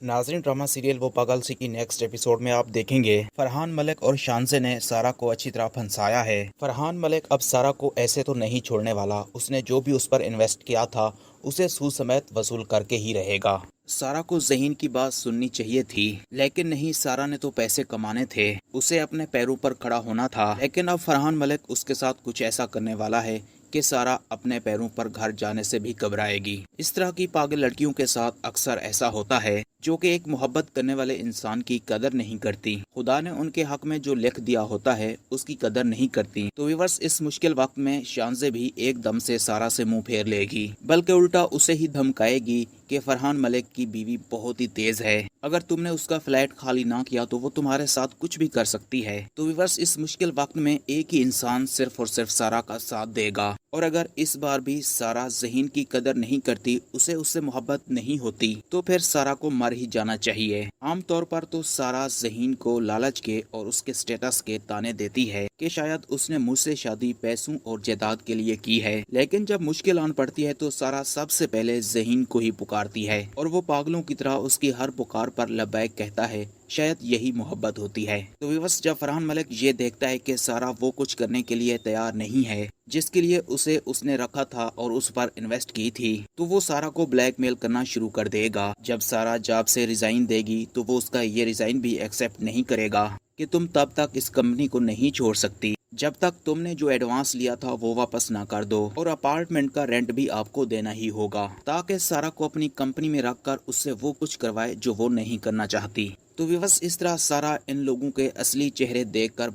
नाज़रीन, drama serial वो पागल सी की नेक्स्ट एपिसोड में आप देखेंगे फरहान मलिक और शानसे ने सारा को अच्छी तरह फंसाया है। फरहान मलिक अब सारा को ऐसे तो नहीं छोड़ने वाला। उसने जो भी उस पर इन्वेस्ट किया था उसे सूद समेत वसूल करके ही रहेगा। सारा को ज़हीन की बात सुननी चाहिए थी, लेकिन नहीं, सारा ने तो पैसे कमाने थे, उसे अपने पैरों पर खड़ा होना था। लेकिन अब फरहान मलिक उसके साथ कुछ ऐसा करने वाला है कि सारा अपने पैरों पर घर जाने से भी घबराएगी। इस तरह की पागल लड़कियों के साथ अक्सर ऐसा होता है, जो कि एक मोहब्बत करने वाले इंसान की कदर नहीं करती। खुदा ने उनके हक में जो लिख दिया होता है उसकी कदर नहीं करती। तो व्यूअर्स, इस मुश्किल वक्त में शानज़े भी एकदम से सारा से मुंह फेर लेगी, बल्कि उल्टा उसे ही धमकाएगी कि फरहान मलिक की बीवी बहुत ही तेज है, अगर तुमने उसका फ्लैट खाली ना किया तो वो तुम्हारे साथ कुछ भी कर सकती है। तो व्यूअर्स, इस मुश्किल वक्त में एक ही इंसान सिर्फ और सिर्फ सारा का साथ देगा। और अगर इस बार भी सारा ज़हीन की कदर नहीं करती, उसे उससे मोहब्बत नहीं होती, तो फिर सारा को मर ही जाना चाहिए। आमतौर पर तो सारा ज़हीन को लालच के और उसके स्टेटस के ताने देती है कि शायद उसने मुझसे शादी पैसों और जायदाद के लिए की है, लेकिन जब मुश्किल आन पड़ती है तो सारा सबसे पहले ज़हीन को ही पुकारती है और वो पागलों की तरह उसकी हर पुकार पर लबैक कहता है। शायद यही मोहब्बत होती है। तो व्यूअर्स, जब फरहान मलिक ये देखता है कि सारा वो कुछ करने के लिए तैयार नहीं है जिसके लिए उसने रखा था और उस पर इन्वेस्ट की थी, तो वो सारा को ब्लैकमेल करना शुरू कर देगा। जब सारा जॉब से रिजाइन देगी तो वो उसका ये रिजाइन भी एक्सेप्ट नहीं करेगा कि तुम तब तक इस कंपनी को नहीं छोड़ सकती जब तक तुमने जो एडवांस लिया था वो वापस ना कर दो, और अपार्टमेंट का रेंट भी आपको देना ही होगा, ताकि सारा को अपनी कंपनी में रखकर उससे वो कुछ करवाए जो वो नहीं करना चाहती। तो व्यूअर्स, इस तरह सारा इन लोगों के असली चेहरे देखकर